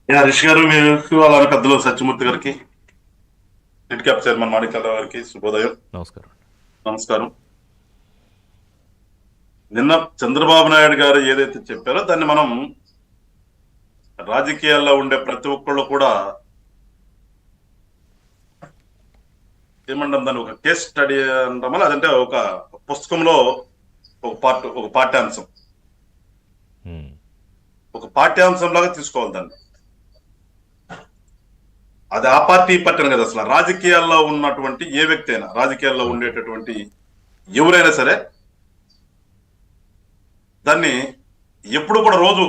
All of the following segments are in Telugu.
రిషి గారు, మీకు అలానే పెద్దలు సత్యమూర్తి గారికి, నెట్ క్యాప్ చైర్మన్ మాణిక్యాలరావు గారికి శుభోదయం. నమస్కారం. నమస్కారం. నిన్న చంద్రబాబు నాయుడు గారు ఏదైతే చెప్పారో దాన్ని మనం రాజకీయాల్లో ఉండే ప్రతి ఒక్కళ్ళు కూడా ఏమంటాం, దాన్ని ఒక కేస్ స్టడీ అంటామా, అదంటే ఒక పుస్తకంలో ఒక పాఠ్యాంశం, ఒక పాఠ్యాంశం లాగా తీసుకోవాలి దాన్ని. అది ఆ పార్టీ పట్టను కదా, అసలు రాజకీయాల్లో ఉన్నటువంటి ఏ వ్యక్తి అయినా, రాజకీయాల్లో ఉండేటటువంటి ఎవరైనా సరే దాన్ని ఎప్పుడు కూడా రోజు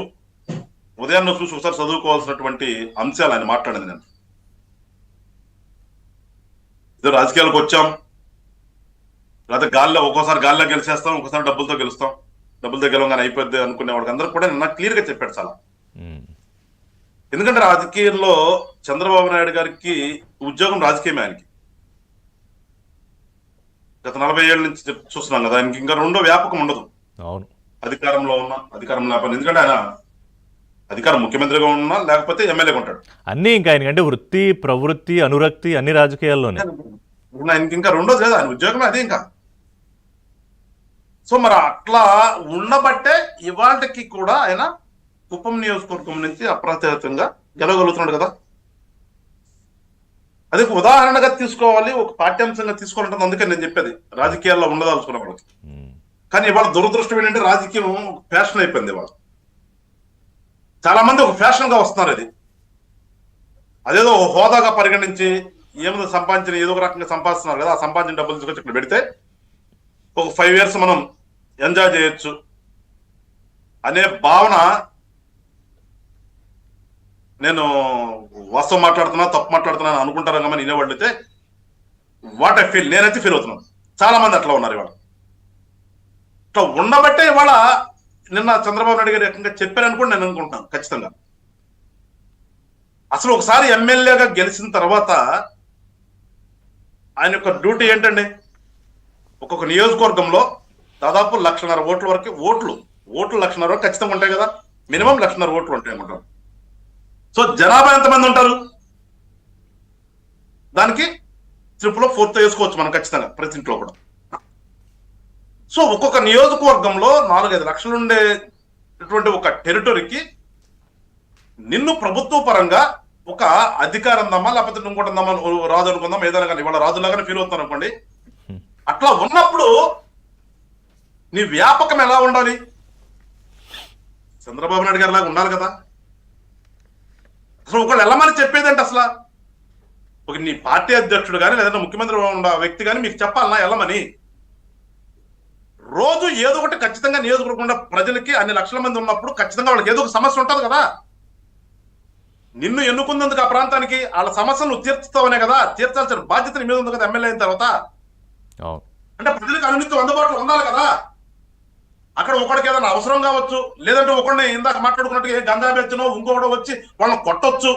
ఉదయాన్నే చూసి ఒకసారి చదువుకోవాల్సినటువంటి అంశాలు ఆయన మాట్లాడింది. నేను ఇదో రాజకీయాలకు వచ్చాం, లేకపోతే గాల్లో ఒక్కోసారి గాల్లో గెలిచేస్తాం, ఒక్కోసారి డబ్బులతో గెలుస్తాం, డబ్బులతో గెలవగానే అయిపోద్ది అనుకునే వాళ్ళకి అందరూ కూడా నిన్న క్లియర్ గా చెప్పాడు చాలా. ఎందుకంటే రాజకీయాల్లో చంద్రబాబు నాయుడు గారికి ఉద్యోగం రాజకీయమే. ఆయనకి గత 40 ఏళ్ళ నుంచి చూస్తున్నాం కదా, ఆయనకి ఇంకా రెండో వ్యాపకం ఉండదు. అవును, అధికారంలో ఉన్నా అధికారం లేకపోతే, ఎందుకంటే ఆయన అధికారం ముఖ్యమంత్రిగా ఉన్నా లేకపోతే ఎమ్మెల్యేగా ఉంటాడు. అన్ని ఇంకా ఆయనకంటే వృత్తి, ప్రవృత్తి, అనురక్తి అన్ని రాజకీయాల్లోనే. ఆయనకి ఇంకా రెండోది లేదు, ఆయన ఉద్యోగమే అదే ఇంకా. సో మరి అట్లా ఉండబట్టే ఇవాళకి కూడా ఆయన కుప్పం నియోజకవర్గం నుంచి అప్రతిహతంగా గెలవగలుగుతున్నాడు కదా. అది ఒక ఉదాహరణగా తీసుకోవాలి, ఒక పాఠ్యాంశంగా తీసుకోవాలంటే అందుకని నేను చెప్పేది రాజకీయాల్లో ఉండదలుచుకున్న వాళ్ళకి. కానీ ఇవాళ దురదృష్టం ఏంటంటే రాజకీయం ఫ్యాషన్ అయిపోయింది. ఇవాళ చాలా మంది ఒక ఫ్యాషన్ గా వస్తున్నారు. అదేదో హోదాగా పరిగణించి ఏమైనా సంపాదించిన ఏదో ఒక రకంగా సంపాదిస్తున్నారు కదా, ఆ సంపాదించిన డబ్బులు తీసుకొచ్చి ఇక్కడ పెడితే ఒక 5 years మనం ఎంజాయ్ చేయొచ్చు అనే భావన. నేను వాస్తవం మాట్లాడుతున్నా తప్పు మాట్లాడుతున్నా అనుకుంటారు కానీ వినేవాళ్ళు అయితే వాట్ ఐ ఫీల్, నేనైతే ఫీల్ అవుతున్నాను. చాలా మంది అట్లా ఉన్నారు. ఇవాళ ఇట్లా ఉండబట్టే ఇవాళ నిన్న చంద్రబాబు నాయుడు గారు రకంగా చెప్పారనుకోండి నేను అనుకుంటున్నాను ఖచ్చితంగా. అసలు ఒకసారి ఎమ్మెల్యేగా గెలిచిన తర్వాత ఆయన యొక్క డ్యూటీ ఏంటండి, ఒక్కొక్క నియోజకవర్గంలో దాదాపు 1,50,000 ఓట్ల వరకు ఓట్లు 1,50,000 వరకు ఖచ్చితంగా ఉంటాయి కదా, మినిమం 1,50,000 ఓట్లు ఉంటాయి అనుకుంటారు. సో జనాభా ఎంతమంది ఉంటారు, దానికి 3/4 వేసుకోవచ్చు మనం ఖచ్చితంగా ప్రతి ఇంట్లో కూడా. సో ఒక్కొక్క నియోజకవర్గంలో 4-5 లక్షలు ఉండేటువంటి ఒక టెరిటరీకి నిన్ను ప్రభుత్వ పరంగా ఒక అధికారం దమ్మా లేకపోతే ఇంకోటి దమ్మా, రాజు అనుకుందాం, ఏదైనా కానీ ఇవాళ రాజులాగానే ఫీల్ అవుతాను అనుకోండి. అట్లా ఉన్నప్పుడు నీ వ్యాపకం ఎలా ఉండాలి, చంద్రబాబు నాయుడు గారి లాగా ఉండాలి కదా. అసలు ఒకళ్ళు వెళ్ళమని చెప్పేదంటే అసలు ఒక నీ పార్టీ అధ్యక్షుడు కానీ లేదంటే ముఖ్యమంత్రి ఉన్న వ్యక్తి కానీ మీకు చెప్పాలన్నా వెళ్ళమని. రోజు ఏదో ఒకటి ఖచ్చితంగా నియోజకవర్గంలో ప్రజలకి అన్ని లక్షల మంది ఉన్నప్పుడు ఖచ్చితంగా వాళ్ళకి ఏదో ఒక సమస్య ఉంటుంది కదా. నిన్ను ఎన్నుకున్నందుకు ఆ ప్రాంతానికి వాళ్ళ సమస్యను తీర్చుతావనే కదా, తీర్చాల్సిన బాధ్యత నీ మీద ఉంది కదా ఎమ్మెల్యే అయిన తర్వాత. అంటే ప్రజలకు అనునిత్యం అందుబాటులో ఉండాలి కదా. అక్కడ ఒకడికి ఏదైనా అవసరం కావచ్చు, లేదంటే ఒకడిని ఇందాక మాట్లాడుకున్నట్టుగా గంజా బెచ్చనో ఇంకొకటో వచ్చి వాళ్ళని కొట్టొచ్చు.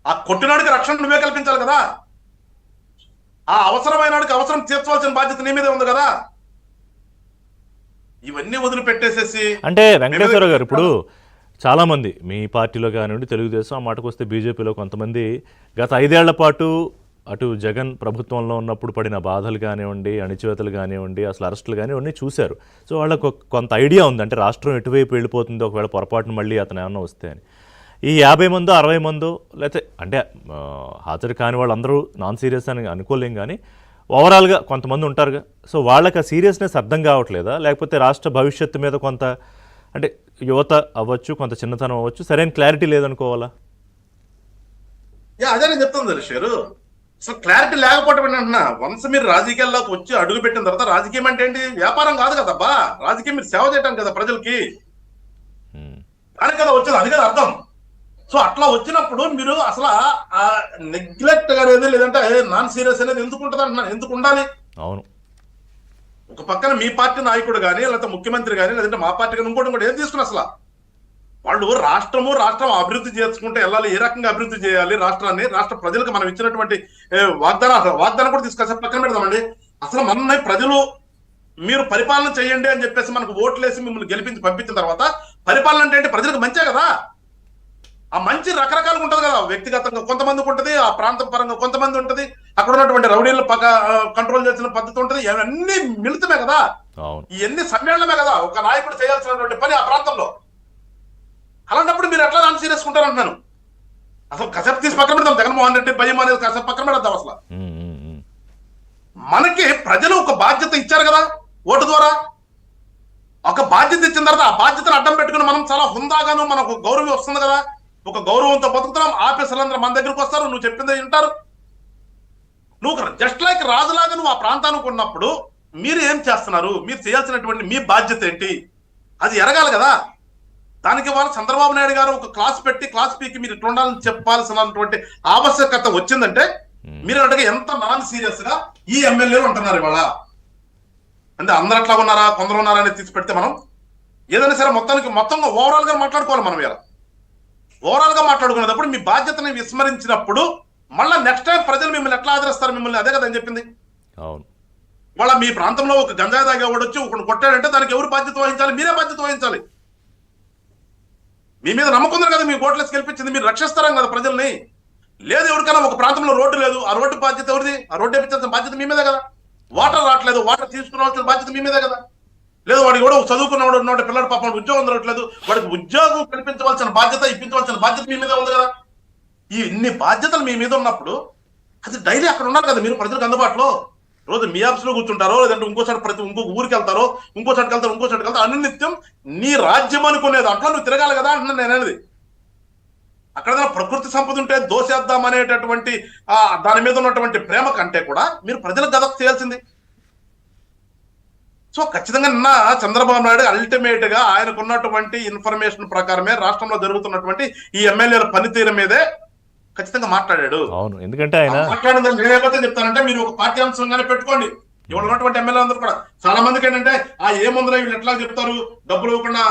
ఆ కొట్టినాడికి రక్షణ నువ్వే కల్పించాలి కదా. ఆ అవసరమైన అవసరం తీర్చవలసిన బాధ్యత నీ మీదే ఉంది కదా. ఇవన్నీ వదిలిపెట్టేసేసి అంటే వెంకటేశ్వర గారు, ఇప్పుడు చాలా మంది మీ పార్టీలో కానివ్వండి, తెలుగుదేశం, ఆ మాటకు వస్తే బీజేపీలో కొంతమంది గత 5 ఏళ్ల పాటు అటు జగన్ ప్రభుత్వంలో ఉన్నప్పుడు పడిన బాధలు కానివ్వండి, అణిచివేతలు కానివ్వండి, అసలు అరెస్టులు కానివ్వండి చూశారు. సో వాళ్ళకు కొంత ఐడియా ఉంది, అంటే రాష్ట్రం ఎటువైపు వెళ్ళిపోతుందో ఒకవేళ పొరపాటును మళ్ళీ అతను ఏమన్నా వస్తే అని. ఈ 50 మందో 60 మందో లేకపోతే అంటే హాజరు కాని వాళ్ళందరూ నాన్ సీరియస్ అని అనుకోలేం, కానీ ఓవరాల్గా కొంతమంది ఉంటారుగా. సో వాళ్ళకి ఆ సీరియస్నెస్ అర్థం కావట్లేదా, లేకపోతే రాష్ట్ర భవిష్యత్తు మీద కొంత అంటే యువత అవ్వచ్చు, కొంత చిన్నతనం అవ్వచ్చు, సరైన క్లారిటీ లేదనుకోవాలా? అదే నేను చెప్తాను రిషారు, అసలు క్లారిటీ లేకపోవటం ఏంటంటున్నా. వన్స్ మీరు రాజకీయాల్లోకి వచ్చి అడుగు పెట్టిన తర్వాత రాజకీయం అంటే ఏంటి, వ్యాపారం కాదు కదబ్బా. రాజకీయం మీరు సేవ చేయటం కదా ప్రజలకి, దానికి కదా వచ్చేది, అది కదా అర్థం. సో అట్లా వచ్చినప్పుడు మీరు అసలు ఆ నెగ్లెక్ట్ అనేది లేదంటే నాన్ సీరియస్ అనేది ఎందుకు ఉంటుంది అంటున్నాను. ఎందుకు ఉండాలి? అవును, ఒక పక్కన మీ పార్టీ నాయకుడు కానీ లేకపోతే ముఖ్యమంత్రి కానీ లేదంటే మా పార్టీ కానీ ఇంకోటి ఏం తీసుకున్నా అసలు వాళ్ళు రాష్ట్రం అభివృద్ధి చేసుకుంటే వెళ్ళాలి, ఏ రకంగా అభివృద్ధి చేయాలి రాష్ట్రాన్ని, రాష్ట్ర ప్రజలకు మనం ఇచ్చినటువంటి వాగ్దానం కూడా తీసుకొచ్చి పక్కన పెడదామండి. అసలు మన ప్రజలు మీరు పరిపాలన చేయండి అని చెప్పేసి మనకు ఓట్లేసి మిమ్మల్ని గెలిపించి పంపించిన తర్వాత పరిపాలన అంటే ప్రజలకు మంచే కదా. ఆ మంచి రకరకాలుగా ఉంటది కదా, వ్యక్తిగతంగా కొంతమందికి ఉంటది, ఆ ప్రాంతం పరంగా కొంతమంది ఉంటది, అక్కడ ఉన్నటువంటి రౌడీలను కంట్రోల్ చేసిన పద్ధతి ఉంటది, ఇవన్నీ మిళితమే కదా, అవును. ఇవన్నీ సమ్మేళనమే కదా ఒక నాయకుడు చేయాల్సినటువంటి పని ఆ ప్రాంతంలో. అలాంటప్పుడు మీరు ఎట్లా దాన్ని సీరియస్ ఉంటారంటున్నాను. అసలు కసపు తీసి పక్కన పెడతాం, జగన్మోహన్ రెడ్డి భయం అనేది కసపు పక్కన పెడతాం. అసలు మనకి ప్రజలు ఒక బాధ్యత ఇచ్చారు కదా ఓటు ద్వారా. ఒక బాధ్యత ఇచ్చిన తర్వాత ఆ బాధ్యతను అడ్డం పెట్టుకుని మనం చాలా హుందాగాను మనకు గౌరవం వస్తుంది కదా, ఒక గౌరవంతో బతుకుతున్నాం. ఆఫీసర్లందరూ మన దగ్గరకు వస్తారు, నువ్వు చెప్పింది వింటారు. నువ్వు జస్ట్ లైక్ రాజులాగా నువ్వు ఆ ప్రాంతానికి ఉన్నప్పుడు మీరు ఏం చేస్తున్నారు, మీరు చేయాల్సినటువంటి మీ బాధ్యత ఏంటి, అది ఎరగాలి కదా. దానికి వాళ్ళు చంద్రబాబు నాయుడు గారు ఒక క్లాస్ పెట్టి క్లాస్ పీకి మీరు ఇట్లా ఉండాలని చెప్పాల్సినటువంటి ఆవశ్యకత వచ్చిందంటే మీరు అడిగే ఎంత నాన్ సీరియస్ గా ఈ ఎమ్మెల్యేలు ఉంటున్నారు ఇవాళ. అంటే అందరు అట్లా ఉన్నారా కొందరు ఉన్నారా అని తీసి పెడితే మనం ఏదైనా సరే మొత్తంగా ఓవరాల్ గా మాట్లాడుకోవాలి. మనం ఇలా ఓవరాల్ గా మాట్లాడుకునేటప్పుడు మీ బాధ్యతని విస్మరించినప్పుడు మళ్ళీ నెక్స్ట్ టైం ప్రజలు మిమ్మల్ని ఎట్లా ఆదరిస్తారు, మిమ్మల్ని అదే కదా అని చెప్పింది. అవును. వాళ్ళ మీ ప్రాంతంలో ఒక గంజాయి తాగేవాడు వచ్చి ఒకడు కొట్టాడంటే దానికి ఎవరు బాధ్యత వహించాలి? మీరే బాధ్యత వహించాలి. మీ మీద నమ్మకం ఉంది కదా, మీ ఓట్లేసి గెలిపించింది, మీరు రక్షిస్తారం కదా ప్రజల్ని. లేదు ఎవరికైనా ఒక ప్రాంతంలో రోడ్డు లేదు, ఆ రోడ్డు బాధ్యత ఎవరిది? ఆ రోడ్డు వేయించాల్సిన బాధ్యత మీ మీదే కదా. వాటర్ రావట్లేదు, వాటర్ తీసుకురావాల్సిన బాధ్యత మీ మీదే కదా. లేదు వాడికి కూడా చదువుకున్నవాడు ఉన్నాడు, పిల్లడు పాపం ఉద్యోగం దొరకట్లేదు, వాడికి ఉద్యోగం కల్పించవలసిన బాధ్యత, ఇప్పించవలసిన బాధ్యత మీ మీదే ఉంది కదా. ఈ ఇన్ని బాధ్యతలు మీ మీద ఉన్నప్పుడు అది డైలీ అక్కడ ఉన్నారు కదా మీరు ప్రజలకు అందుబాటులో. రోజు మీ ఆఫీస్ లో కూర్చుంటారో, లేదంటే ఇంకోసారి ఇంకొక ఊరికి వెళ్తారో, ఇంకోసారికి వెళ్తారు, అనునిత్యం నీ రాజ్యం అనుకునే దాంట్లో నువ్వు తిరగాలి కదా అంటున్నాను నేను అనేది. అక్కడ ప్రకృతి సంపద ఉంటే దోసేద్దాం అనేటటువంటి దాని మీద ఉన్నటువంటి ప్రేమ కంటే కూడా మీరు ప్రజలకు గదకు చేయాల్సింది. సో ఖచ్చితంగా నిన్న చంద్రబాబు నాయుడు అల్టిమేట్ గా ఆయనకున్నటువంటి ఇన్ఫర్మేషన్ ప్రకారమే రాష్ట్రంలో జరుగుతున్నటువంటి ఈ ఎమ్మెల్యేల పనితీరు మీదే ఖచ్చితంగా మాట్లాడాడు. అవును, ఎందుకంటే ఆయన మాట్లాడిందని నేనేమైతే చెప్తానంటే మీరు ఒక పాఠ్యాంశంగానే పెట్టుకోండి. ఎవరు ఉన్నటువంటి ఎమ్మెల్యే అందరూ కూడా చాలా మందికి ఏంటంటే ఏముందిరా వీళ్ళు ఎట్లా చెప్తారు, డబ్బులు ఇవ్వకుండా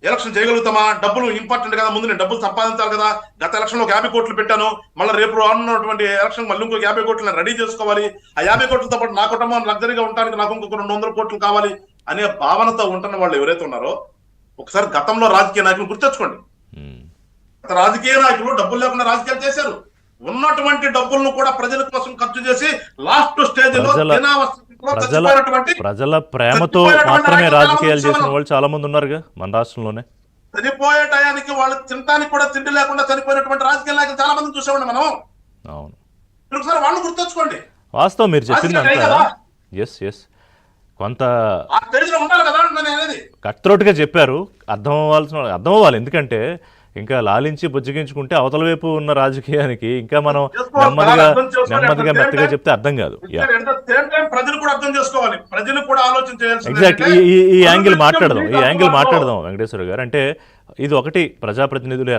ఎలక్షన్ చేయగలుగుతామా, డబ్బులు ఇంపార్టెంట్ కదా, ముందు నేను డబ్బులు సంపాదించాలి కదా, గత ఎలక్షన్ లో 50 కోట్లు పెట్టాను, మళ్ళీ రేపు ఉన్నటువంటి ఎలక్షన్ మళ్ళీ ఇంకో 50 కోట్లు రెడీ చేసుకోవాలి, ఆ 50 కోట్లతో పాటు నా కుటుంబం లగ్జరీగా ఉండడానికి నాకు ఇంకొక 200 కోట్లు కావాలి అనే భావనతో ఉంటున్న వాళ్ళు ఎవరైతే ఉన్నారో ఒకసారి గతంలో రాజకీయ నాయకులు గుర్తెచ్చుకోండి. గత రాజకీయ నాయకులు డబ్బులు లేకుండా రాజకీయాలు చేశారు. ఉన్నటువంటి డబ్బులను కూడా ప్రజల కోసం ఖర్చు చేసి లాస్ట్ స్టేజ్ లో ప్రజల ప్రేమతో మాత్రమే రాజకీయాలు చేసిన వాళ్ళు చాలా మంది ఉన్నారుగా మన రాష్ట్రంలోనే. చనిపోయే టయానికి వాళ్ళు తినడానికి కూడా తిండి లేకుండా చనిపోయినటువంటి రాజకీయ నాయకులు చాలా మంది చూసేవాడి మనం. అవును, ఒకసారి వాళ్ళు గుర్తుంచుకోండి. వాస్తవం మీరు చెప్పిందంతా. ఎస్ ఎస్ కొంత కట్ గా చెప్పారు, అర్థం అవ్వాలి. ఎందుకంటే ఇంకా లాలించి బుజ్జగించుకుంటే అవతల వైపు ఉన్న రాజకీయానికి ఇంకా మనం నెమ్మదిగా మెత్తగా చెప్తే అర్థం కాదు. ప్రజలు కూడా అర్థం చేసుకోవాలి, ప్రజలు కూడా ఆలోచించాలి. ఎగ్జాక్ట్లీ ఈ యాంగిల్ మాట్లాడదాం వెంకటేశ్వర గారు. అంటే ఇది ఒకటి ప్రజాప్రతినిధులు